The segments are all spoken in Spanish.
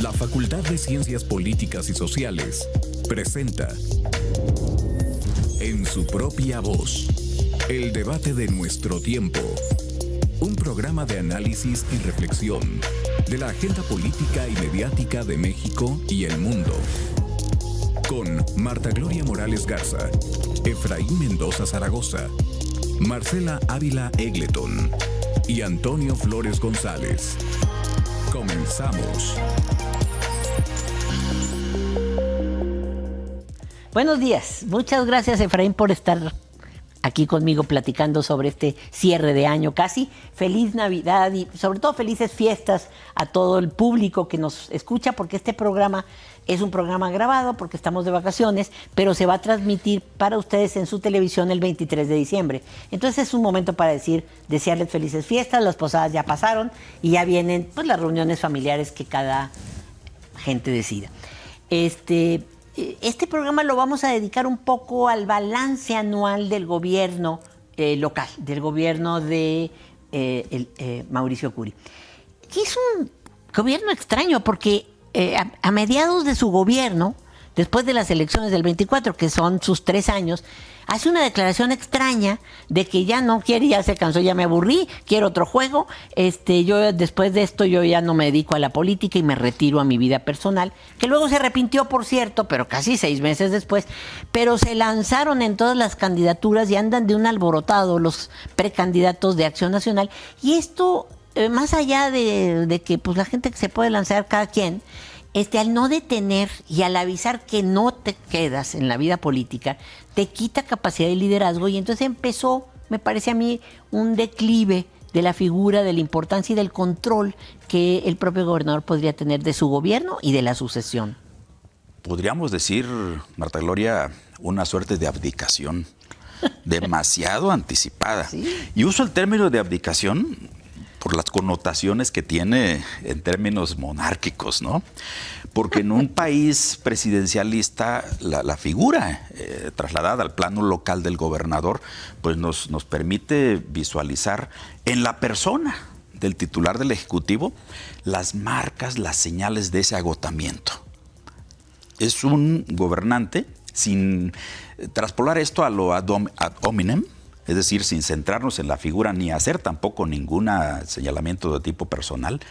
La Facultad de Ciencias Políticas y Sociales presenta En su propia voz, el debate de nuestro tiempo. Un programa de análisis y reflexión de la agenda política y mediática de México y el mundo. Con Marta Gloria Morales Garza, Efraín Mendoza Zaragoza, Marcela Ávila Egleton y Antonio Flores González. Comenzamos. Buenos días. Muchas gracias, Efraín, por estar aquí conmigo platicando sobre este cierre de año casi. Feliz Navidad y sobre todo felices fiestas a todo el público que nos escucha, porque este programa es un programa grabado porque estamos de vacaciones, pero se va a transmitir para ustedes en su televisión el 23 de diciembre. Entonces es un momento para desearles felices fiestas. Las posadas ya pasaron y ya vienen pues las reuniones familiares que cada gente decida. Este programa lo vamos a dedicar un poco al balance anual del gobierno local, del gobierno de Mauricio Curi. Que es un gobierno extraño porque a mediados de su gobierno, después de las elecciones del 24, que son sus 3 años, hace una declaración extraña de que ya no quiere, ya se cansó, ya me aburrí, quiero otro juego. Yo después de esto yo ya no me dedico a la política y me retiro a mi vida personal, que luego se arrepintió, por cierto, pero casi 6 meses después. Pero se lanzaron en todas las candidaturas y andan de un alborotado los precandidatos de Acción Nacional. Y esto, más allá de que pues la gente que se puede lanzar cada quien, al no detener y al avisar que no te quedas en la vida política, te quita capacidad de liderazgo y entonces empezó, me parece a mí, un declive de la figura, de la importancia y del control que el propio gobernador podría tener de su gobierno y de la sucesión. Podríamos decir, Marta Gloria, una suerte de abdicación demasiado anticipada. ¿Sí? Y uso el término de abdicación por las connotaciones que tiene en términos monárquicos, ¿no? Porque en un país presidencialista la figura trasladada al plano local del gobernador pues nos permite visualizar en la persona del titular del Ejecutivo las marcas, las señales de ese agotamiento. Es un gobernante sin traspolar esto a lo ad hominem, es decir, sin centrarnos en la figura ni hacer tampoco ningún señalamiento de tipo personal,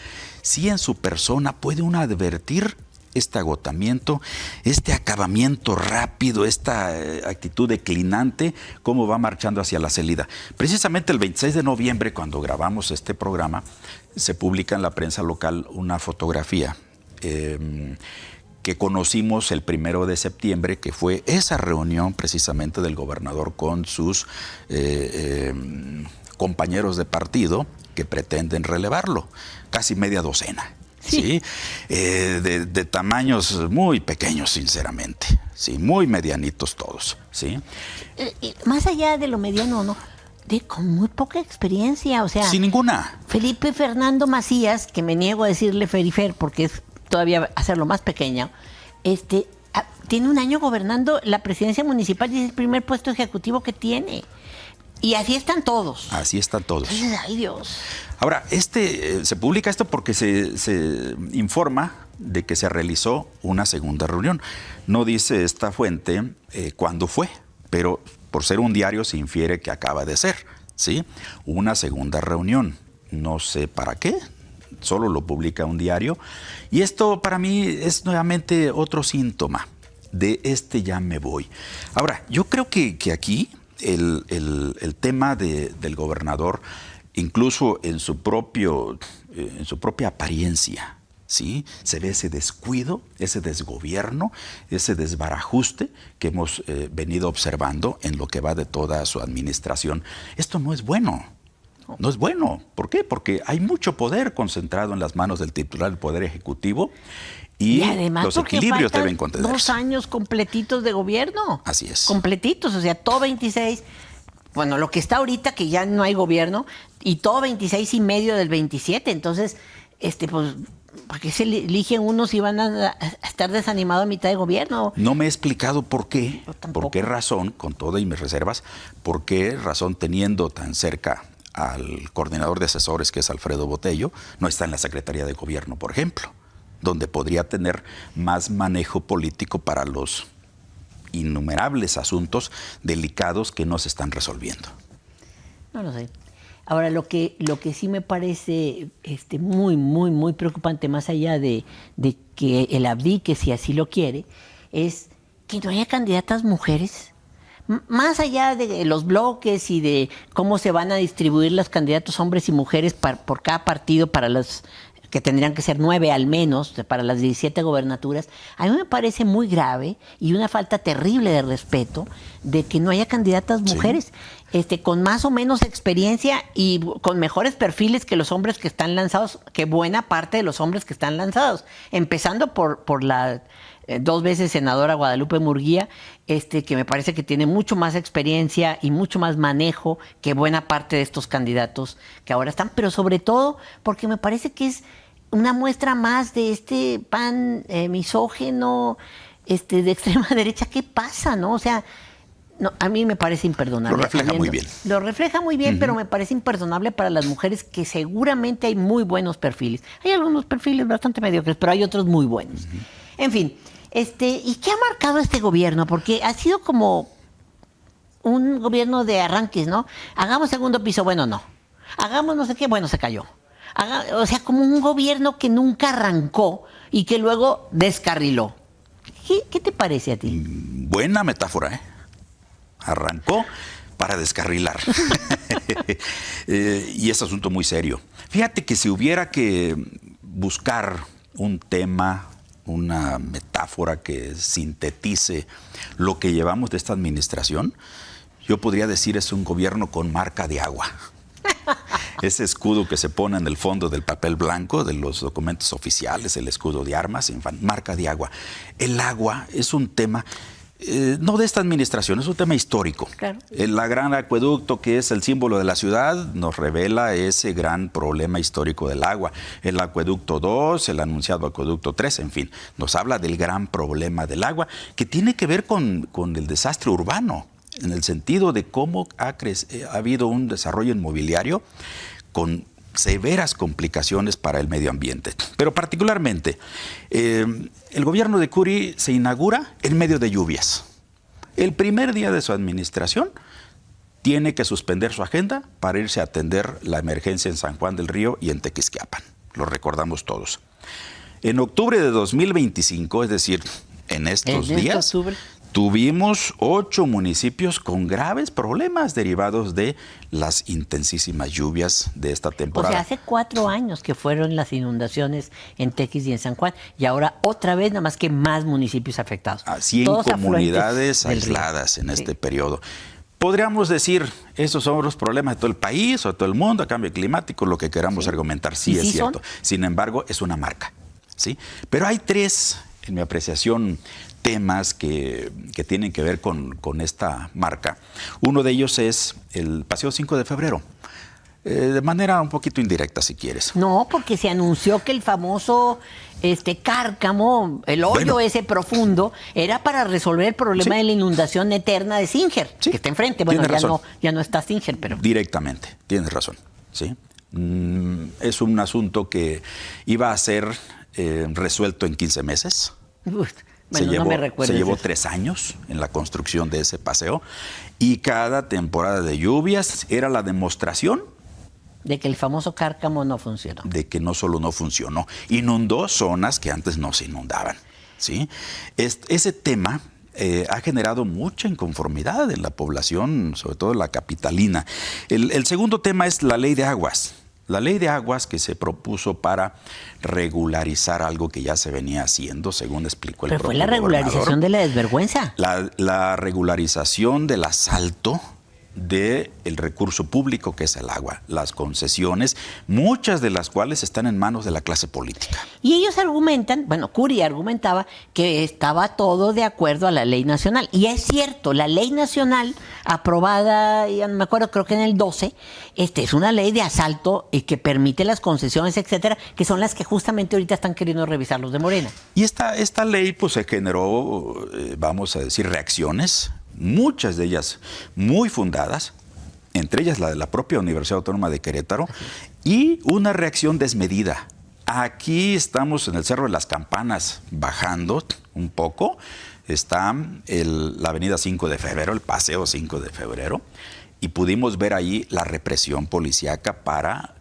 sí en su persona puede uno advertir este agotamiento, este acabamiento rápido, esta actitud declinante, cómo va marchando hacia la salida. Precisamente el 26 de noviembre, cuando grabamos este programa, se publica en la prensa local una fotografía que conocimos el 1 de septiembre, que fue esa reunión precisamente del gobernador con sus compañeros de partido que pretenden relevarlo, casi media docena. Sí. De tamaños muy pequeños, sinceramente, sí, muy medianitos todos. ¿Sí? Más allá de lo mediano, ¿no? Con muy poca experiencia, o sea... Sin ninguna. Felipe Fernando Macías, que me niego a decirle Ferifer porque es todavía hacerlo más pequeño, tiene 1 año gobernando la presidencia municipal y es el primer puesto ejecutivo que tiene. Y así están todos. Así están todos. Entonces, ay Dios. Ahora, se publica esto porque se informa de que se realizó una segunda reunión. No dice esta fuente cuándo fue, pero por ser un diario se infiere que acaba de ser, ¿sí? Una segunda reunión. No sé para qué. Solo lo publica un diario. Y esto para mí es nuevamente otro síntoma de ya me voy. Ahora, yo creo que aquí el tema del gobernador, incluso en su propia apariencia, ¿sí? Se ve ese descuido, ese desgobierno, ese desbarajuste que hemos venido observando en lo que va de toda su administración. Esto no es bueno. No es bueno. ¿Por qué? Porque hay mucho poder concentrado en las manos del titular del Poder Ejecutivo y además, los equilibrios deben contenerse. 2 años completitos de gobierno. Así es. Completitos, o sea, todo 26. Bueno, lo que está ahorita, que ya no hay gobierno, y todo 26 y medio del 27. Entonces, pues, ¿para qué se eligen unos si van a estar desanimados a mitad de gobierno? No me he explicado por qué. ¿Por qué razón, con todas mis reservas, por qué razón teniendo tan cerca al coordinador de asesores, que es Alfredo Botello, no está en la Secretaría de Gobierno, por ejemplo? donde podría tener más manejo político para los innumerables asuntos delicados que no se están resolviendo. No lo sé. Ahora, lo que sí me parece muy, muy, muy preocupante, más allá de que él abdique, si así lo quiere, es que no haya candidatas mujeres. Más allá de los bloques y de cómo se van a distribuir los candidatos hombres y mujeres por cada partido para los que tendrían que ser 9 al menos, para las 17 gobernaturas, a mí me parece muy grave y una falta terrible de respeto de que no haya candidatas mujeres con más o menos experiencia y con mejores perfiles que los hombres que están lanzados, que buena parte de los hombres que están lanzados, empezando por la 2 veces senadora Guadalupe Murguía, que me parece que tiene mucho más experiencia y mucho más manejo que buena parte de estos candidatos que ahora están, pero sobre todo porque me parece que es una muestra más de este pan misógeno de extrema derecha. ¿Qué pasa, no? O sea, no, a mí me parece imperdonable. Lo refleja muy bien. Lo refleja muy bien, pero me parece imperdonable para las mujeres, que seguramente hay muy buenos perfiles. Hay algunos perfiles bastante mediocres, pero hay otros muy buenos. En fin, ¿y qué ha marcado este gobierno? Porque ha sido como un gobierno de arranques, ¿no? Hagamos segundo piso, bueno, no. Hagamos no sé qué, bueno, se cayó. O sea, como un gobierno que nunca arrancó y que luego descarriló. ¿Qué te parece a ti? Buena metáfora, ¿eh? Arrancó para descarrilar. Y es asunto muy serio. Fíjate que si hubiera que buscar un tema, una metáfora que sintetice lo que llevamos de esta administración, yo podría decir es un gobierno con marca de agua. Ese escudo que se pone en el fondo del papel blanco de los documentos oficiales, el escudo de armas, marca de agua. El agua es un tema, no de esta administración, es un tema histórico. Claro. El gran acueducto, que es el símbolo de la ciudad, nos revela ese gran problema histórico del agua. El acueducto 2, el anunciado acueducto 3, en fin, nos habla del gran problema del agua, que tiene que ver con el desastre urbano, en el sentido de cómo ha habido un desarrollo inmobiliario con severas complicaciones para el medio ambiente. Pero particularmente, el gobierno de Curi se inaugura en medio de lluvias. El primer día de su administración tiene que suspender su agenda para irse a atender la emergencia en San Juan del Río y en Tequisquiapan. Lo recordamos todos. En octubre de 2025, es decir, en estos días, tuvimos 8 municipios con graves problemas derivados de las intensísimas lluvias de esta temporada. O sea, hace 4 años que fueron las inundaciones en Tequis y en San Juan, y ahora otra vez, nada más que más municipios afectados. 100 comunidades aisladas en este periodo. Podríamos decir, esos son los problemas de todo el país o de todo el mundo, cambio climático, lo que queramos argumentar, sí es cierto. Sin embargo, es una marca, ¿sí? Pero hay 3, en mi apreciación, temas que tienen que ver con esta marca. Uno de ellos es el Paseo 5 de Febrero. De manera un poquito indirecta, si quieres. No, porque se anunció que el famoso cárcamo, el hoyo ese profundo, era para resolver el problema de la inundación eterna de Singer, que está enfrente. Bueno, ya no está Singer, pero... Directamente, tienes razón, ¿sí? Es un asunto que iba a ser resuelto en 15 meses. Bueno, se llevó 3 años en la construcción de ese paseo, y cada temporada de lluvias era la demostración de que el famoso cárcamo no funcionó. De que no solo no funcionó, inundó zonas que antes no se inundaban, ¿sí? Ese tema ha generado mucha inconformidad en la población, sobre todo en la capitalina. El segundo tema es la ley de aguas. La ley de aguas que se propuso para regularizar algo que ya se venía haciendo, según explicó el propio gobernador. Pero fue la regularización de la desvergüenza. La regularización del asalto del recurso público que es el agua, las concesiones, muchas de las cuales están en manos de la clase política. Y ellos argumentan, bueno, Curi argumentaba que estaba todo de acuerdo a la ley nacional. Y es cierto, la ley nacional aprobada, ya no me acuerdo, creo que en el 12, es una ley de asalto y que permite las concesiones, etcétera, que son las que justamente ahorita están queriendo revisar los de Morena. Y esta ley pues se generó, vamos a decir, reacciones, muchas de ellas muy fundadas, entre ellas la de la propia Universidad Autónoma de Querétaro, y una reacción desmedida Aquí estamos en el Cerro de las Campanas bajando un poco. Está la avenida 5 de febrero, el paseo 5 de febrero, y pudimos ver ahí la represión policíaca para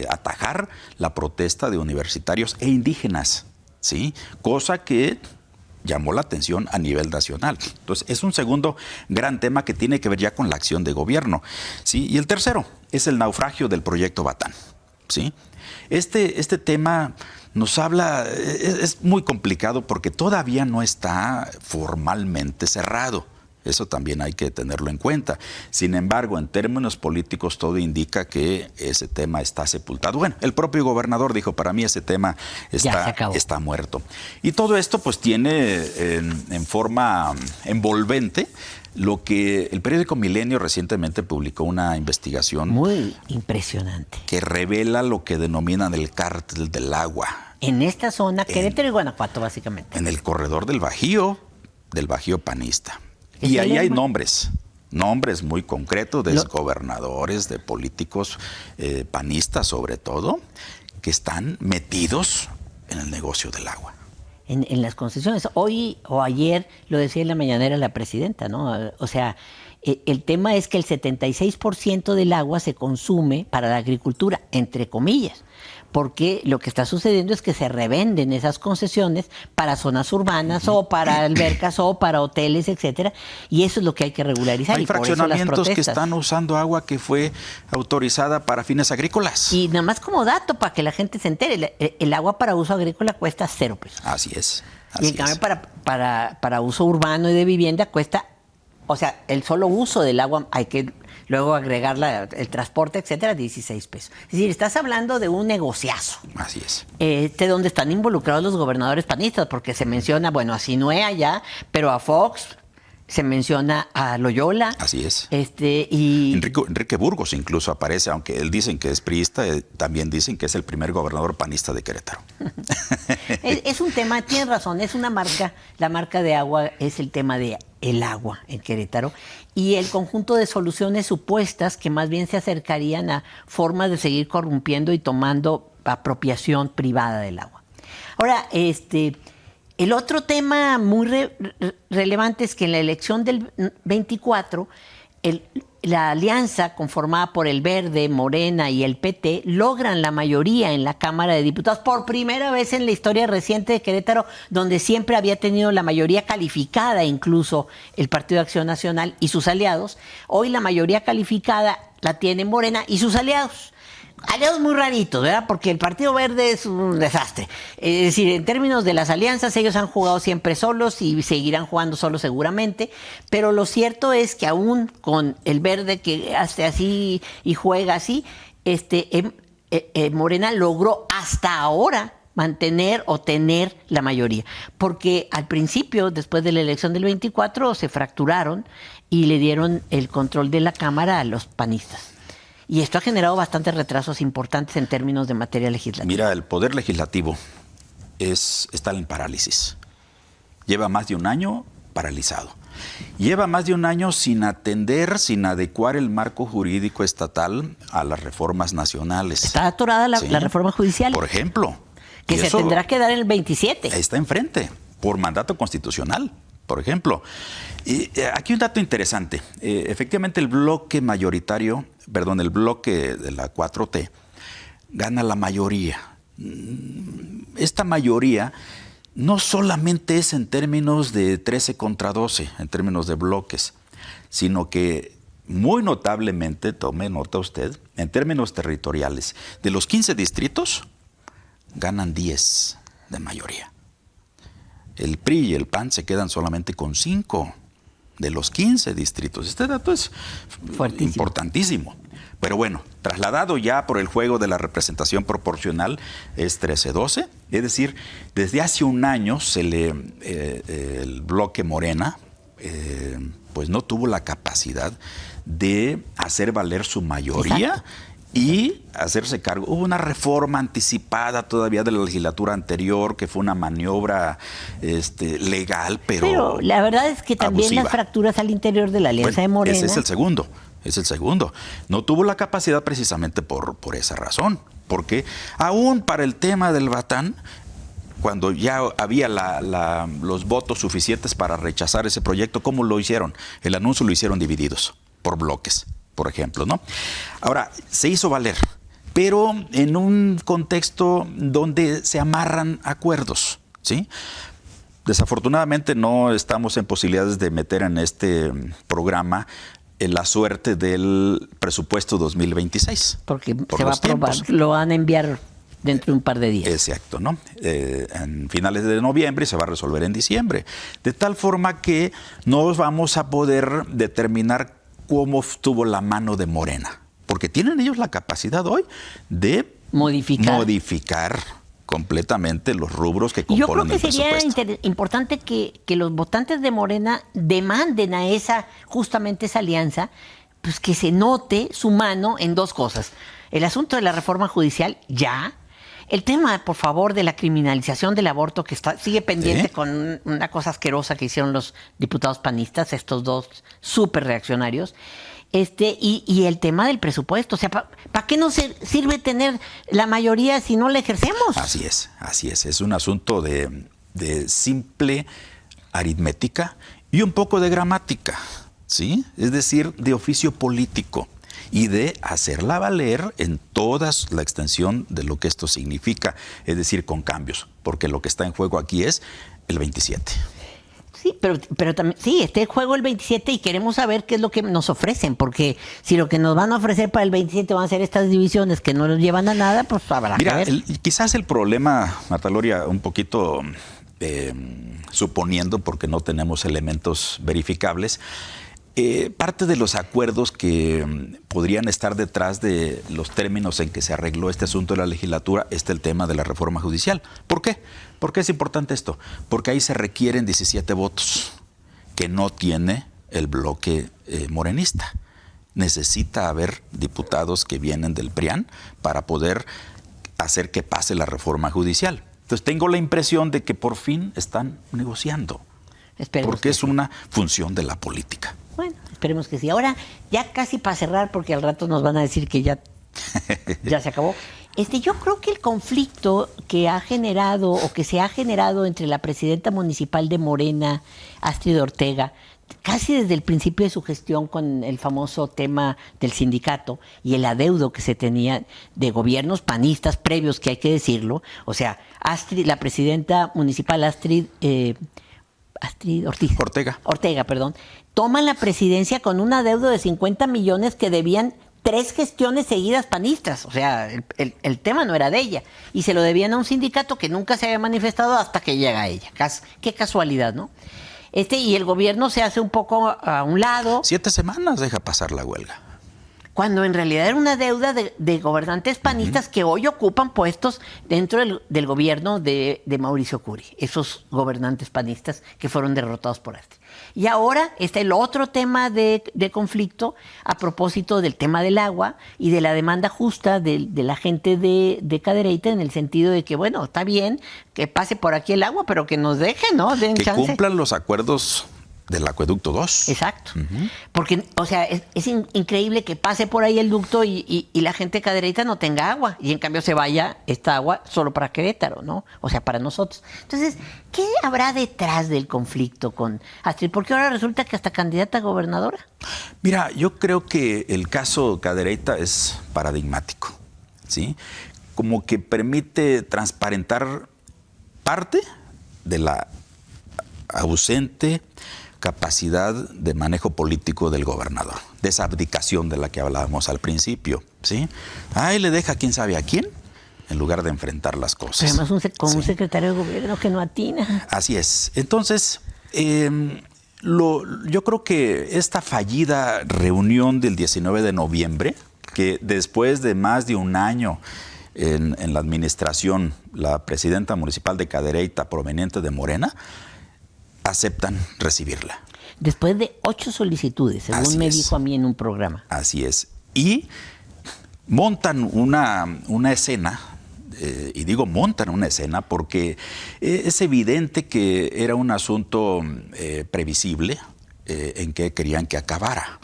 atajar la protesta de universitarios e indígenas, ¿sí? Cosa que llamó la atención a nivel nacional. Entonces, es un segundo gran tema que tiene que ver ya con la acción de gobierno, ¿sí? Y el tercero es el naufragio del proyecto Batán, ¿sí? Este tema nos habla, es muy complicado porque todavía no está formalmente cerrado. Eso también hay que tenerlo en cuenta. Sin embargo, en términos políticos, todo indica que ese tema está sepultado. Bueno, el propio gobernador dijo, para mí ese tema está muerto. Y todo esto pues tiene en forma envolvente lo que el periódico Milenio recientemente publicó una investigación muy impresionante que revela lo que denominan el cártel del agua. En esta zona, Querétaro y Guanajuato, básicamente. En el corredor del Bajío panista. Y ahí hay nombres muy concretos de gobernadores, de políticos panistas sobre todo, que están metidos en el negocio del agua. En las concesiones. Hoy o ayer lo decía en la mañanera la presidenta, ¿no? O sea, el tema es que el 76% del agua se consume para la agricultura, entre comillas, porque lo que está sucediendo es que se revenden esas concesiones para zonas urbanas o para albercas o para hoteles, etcétera, y eso es lo que hay que regularizar. Hay fraccionamientos que están usando agua que fue autorizada para fines agrícolas. Y nada más como dato para que la gente se entere, el agua para uso agrícola cuesta 0 pesos. Así es. Y en cambio para uso urbano y de vivienda cuesta, o sea, el solo uso del agua hay que luego agregar el transporte, etcétera, 16 pesos. Es decir, estás hablando de un negociazo. Así es. Donde están involucrados los gobernadores panistas, porque se menciona, bueno, a Sinue allá, pero a Fox, se menciona a Loyola. Así es. Y Enrique Burgos incluso aparece, aunque él dicen que es priista, también dicen que es el primer gobernador panista de Querétaro. Es un tema, tienes razón, es una marca, la marca de agua es el tema de el agua en Querétaro y el conjunto de soluciones supuestas que más bien se acercarían a formas de seguir corrompiendo y tomando apropiación privada del agua. Ahora, el otro tema muy relevante es que en la elección del 24, la alianza conformada por el Verde, Morena y el PT logran la mayoría en la Cámara de Diputados por primera vez en la historia reciente de Querétaro, donde siempre había tenido la mayoría calificada, incluso el Partido de Acción Nacional y sus aliados. Hoy la mayoría calificada la tiene Morena y sus aliados. Aliados muy raritos, ¿verdad? Porque el Partido Verde es un desastre. Es decir, en términos de las alianzas, ellos han jugado siempre solos y seguirán jugando solos seguramente, pero lo cierto es que aún con el Verde que hace así y juega así, Morena logró hasta ahora mantener o tener la mayoría. Porque al principio, después de la elección del 24, se fracturaron y le dieron el control de la Cámara a los panistas. Y esto ha generado bastantes retrasos importantes en términos de materia legislativa. Mira, el Poder Legislativo está en parálisis. Lleva más de un año paralizado. Lleva más de un año sin atender, sin adecuar el marco jurídico estatal a las reformas nacionales. Está atorada la reforma judicial. Por ejemplo. Que se tendrá que dar en el 27. Está enfrente, por mandato constitucional. Por ejemplo, aquí un dato interesante. Efectivamente, el bloque de la 4T gana la mayoría. Esta mayoría no solamente es en términos de 13 contra 12, en términos de bloques, sino que muy notablemente, tome nota usted, en términos territoriales, de los 15 distritos, ganan 10 de mayoría. El PRI y el PAN se quedan solamente con 5 de los 15 distritos. Este dato es importantísimo. Pero bueno, trasladado ya por el juego de la representación proporcional, es 13-12. Es decir, desde hace un año el bloque Morena pues no tuvo la capacidad de hacer valer su mayoría. Exacto. Y hacerse cargo. Hubo una reforma anticipada todavía de la legislatura anterior, que fue una maniobra legal, pero la verdad es que también abusiva. Las fracturas al interior de la alianza de Morena. Ese es el segundo. es el segundo. No tuvo la capacidad precisamente por esa razón. Porque aún para el tema del Batán, cuando ya había los votos suficientes para rechazar ese proyecto, ¿cómo lo hicieron? El anuncio lo hicieron divididos, por bloques, por ejemplo, ¿no? Ahora, se hizo valer, pero en un contexto donde se amarran acuerdos, ¿sí? Desafortunadamente no estamos en posibilidades de meter en este programa la suerte del presupuesto 2026. Porque se va a aprobar, lo van a enviar dentro de un par de días. Exacto, ¿no? En finales de noviembre y se va a resolver en diciembre. De tal forma que no vamos a poder determinar cómo estuvo la mano de Morena. Porque tienen ellos la capacidad hoy de modificar completamente los rubros que componen el presupuesto. Yo creo que sería importante que los votantes de Morena demanden a justamente esa alianza, pues que se note su mano en dos cosas. El asunto de la reforma judicial, ya. El tema, por favor, de la criminalización del aborto, que sigue pendiente, ¿sí? Con una cosa asquerosa que hicieron los diputados panistas, estos dos súper reaccionarios. Y el tema del presupuesto. O sea, ¿para qué nos sirve tener la mayoría si no la ejercemos? Así es. Es un asunto de simple aritmética y un poco de gramática, ¿sí? Es decir, de oficio político y de hacerla valer en toda la extensión de lo que esto significa, es decir, con cambios, porque lo que está en juego aquí es el 27. Sí, pero también, sí, está en juego el 27 y queremos saber qué es lo que nos ofrecen, porque si lo que nos van a ofrecer para el 27 van a ser estas divisiones que no nos llevan a nada, pues habrá que ver. Quizás el problema, Marta Gloria, un poquito suponiendo, porque no tenemos elementos verificables, parte de los acuerdos que podrían estar detrás de los términos en que se arregló este asunto de la legislatura está el tema de la reforma judicial. ¿Por qué? ¿Por qué es importante esto? Porque ahí se requieren 17 votos que no tiene el bloque morenista. Necesita haber diputados que vienen del PRIAN para poder hacer que pase la reforma judicial. Entonces tengo la impresión de que por fin están negociando. Esperemos porque es una función de la política. Bueno, esperemos que sí. Ahora, ya casi para cerrar, porque al rato nos van a decir que ya se acabó. Yo creo que el conflicto que ha generado o que se ha generado entre la presidenta municipal de Morena, Astrid Ortega, casi desde el principio de su gestión con el famoso tema del sindicato y el adeudo que se tenía de gobiernos panistas previos, que hay que decirlo. O sea, la presidenta municipal Astrid Ortega, toma la presidencia con un adeudo de 50 millones que debían 3 gestiones seguidas panistas. O sea, el tema no era de ella. Y se lo debían a un sindicato que nunca se había manifestado hasta que llega ella. Qué casualidad, ¿no? Y el gobierno se hace un poco a un lado. 7 semanas deja pasar la huelga. Cuando en realidad era una deuda de gobernantes panistas que hoy ocupan puestos dentro del gobierno de Mauricio Curi. Esos gobernantes panistas que fueron derrotados por Astrid. Y ahora está el otro tema de conflicto a propósito del tema del agua y de la demanda justa de la gente de Cadereyta, en el sentido de que, bueno, está bien que pase por aquí el agua, pero que nos dejen, ¿no? Den que chance. Cumplan los acuerdos del acueducto 2. Exacto. Porque, o sea, es increíble que pase por ahí el ducto y la gente de Cadereyta no tenga agua. Y en cambio se vaya esta agua solo para Querétaro, ¿no? O sea, para nosotros. Entonces, ¿qué habrá detrás del conflicto con Astrid? Porque ahora resulta que hasta candidata a gobernadora. Mira, yo creo que el caso Cadereyta es paradigmático, ¿sí? Como que permite transparentar parte de la ausente capacidad de manejo político del gobernador, de esa abdicación de la que hablábamos al principio, ¿sí? Ahí le deja quién sabe a quién, en lugar de enfrentar las cosas. Pero además un secretario de gobierno que no atina. Así es. Entonces, yo creo que esta fallida reunión del 19 de noviembre, que después de más de un año en la administración, la presidenta municipal de Cadereyta, proveniente de Morena, aceptan recibirla. Después de 8 solicitudes, según me dijo a mí en un programa. Así es. Y montan una escena, y digo montan una escena porque es evidente que era un asunto previsible en que querían que acabara.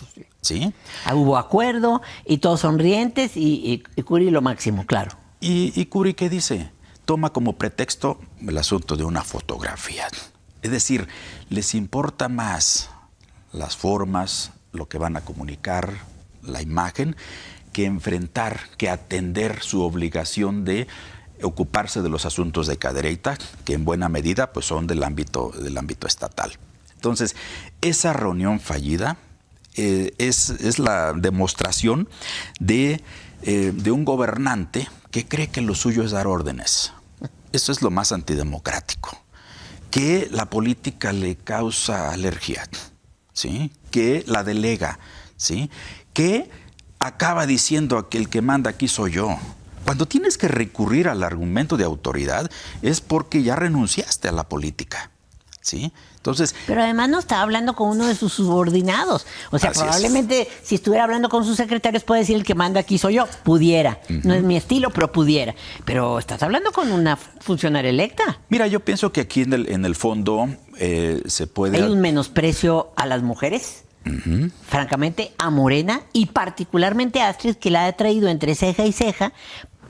¿sí? Hubo acuerdo y todos sonrientes y Curi lo máximo, claro. ¿Y Curi qué dice? Toma como pretexto el asunto de una fotografía. Es decir, les importa más las formas, lo que van a comunicar, la imagen, que enfrentar, que atender su obligación de ocuparse de los asuntos de Cadereyta, que en buena medida pues, son del ámbito estatal. Entonces, esa reunión fallida es la demostración de un gobernante que cree que lo suyo es dar órdenes. Eso es lo más antidemocrático. Que la política le causa alergia, ¿sí? Que la delega, ¿sí? Que acaba diciendo que el que manda aquí soy yo. Cuando tienes que recurrir al argumento de autoridad es porque ya renunciaste a la política, ¿sí? Entonces, pero además no está hablando con uno de sus subordinados. O sea, probablemente si estuviera hablando con sus secretarios puede decir el que manda aquí soy yo. Pudiera. No es mi estilo, pero pudiera. Pero estás hablando con una funcionaria electa. Mira, yo pienso que aquí en el fondo se puede... Hay un menosprecio a las mujeres, francamente, a Morena y particularmente a Astrid, que la ha traído entre ceja y ceja,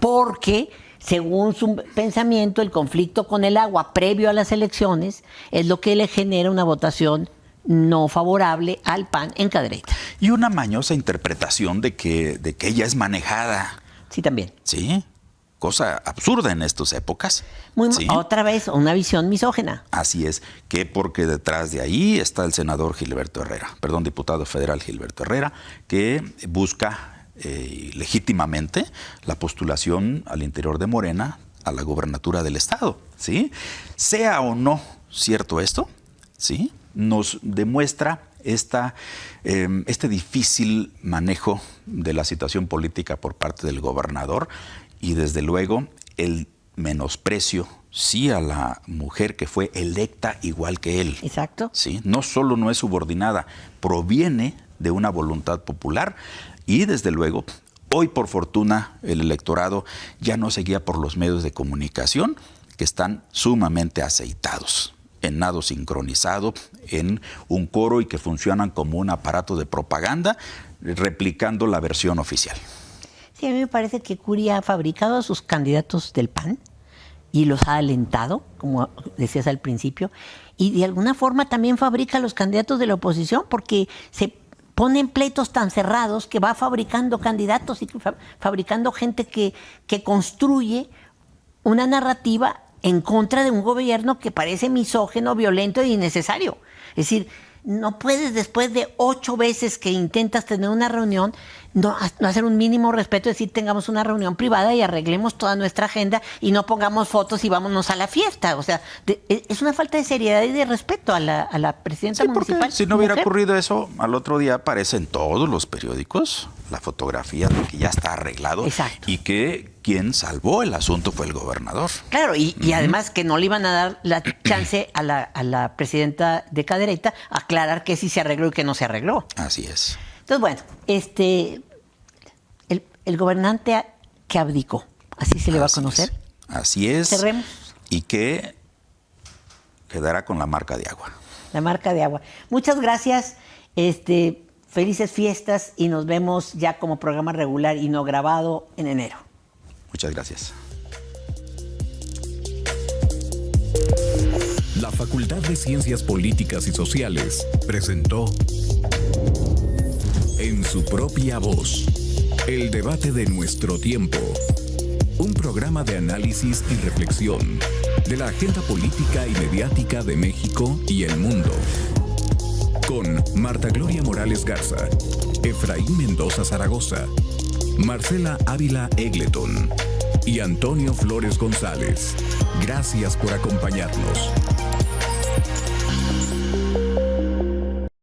porque... según su pensamiento, el conflicto con el agua previo a las elecciones es lo que le genera una votación no favorable al PAN en Cadereyta. Y una mañosa interpretación de que ella es manejada. Sí, también. Sí, cosa absurda en estas épocas. ¿Sí? Otra vez, una visión misógena. Así es, que porque detrás de ahí está el senador diputado federal Gilberto Herrera, que busca... legítimamente la postulación al interior de Morena a la gobernatura del estado, ¿sí? Sea o no cierto esto, ¿sí? Nos demuestra este difícil manejo de la situación política por parte del gobernador y desde luego el menosprecio sí a la mujer que fue electa igual que él. Exacto. ¿Sí? No solo no es subordinada, proviene de una voluntad popular. Y desde luego, hoy por fortuna el electorado ya no se guía por los medios de comunicación que están sumamente aceitados, en nado sincronizado, en un coro y que funcionan como un aparato de propaganda, replicando la versión oficial. Sí, a mí me parece que Curi ha fabricado a sus candidatos del PAN y los ha alentado, como decías al principio, y de alguna forma también fabrica a los candidatos de la oposición porque se ponen pleitos tan cerrados que va fabricando candidatos y fabricando gente que construye una narrativa en contra de un gobierno que parece misógino, violento e innecesario. Es decir, no puedes después de 8 veces que intentas tener una reunión no hacer un mínimo respeto, decir tengamos una reunión privada y arreglemos toda nuestra agenda y no pongamos fotos y vámonos a la fiesta. O sea, es una falta de seriedad y de respeto a la presidenta municipal. Porque si no hubiera ocurrido eso, al otro día aparece en todos los periódicos la fotografía de que ya está arreglado. Exacto. Y que quien salvó el asunto fue el gobernador. Claro, y además que no le iban a dar la chance a la presidenta de Cadereyta a aclarar que sí se arregló y que no se arregló. Así es. Entonces, bueno, el gobernante que abdicó, así se le va a conocer. Así es. Cerremos. Y que quedará con la marca de agua. La marca de agua. Muchas gracias. Felices fiestas y nos vemos ya como programa regular y no grabado en enero. Muchas gracias. La Facultad de Ciencias Políticas y Sociales presentó En su propia voz, el debate de nuestro tiempo. Un programa de análisis y reflexión de la agenda política y mediática de México y el mundo. Con Marta Gloria Morales Garza, Efraín Mendoza Zaragoza, Marcela Ávila Egleton y Antonio Flores González. Gracias por acompañarnos.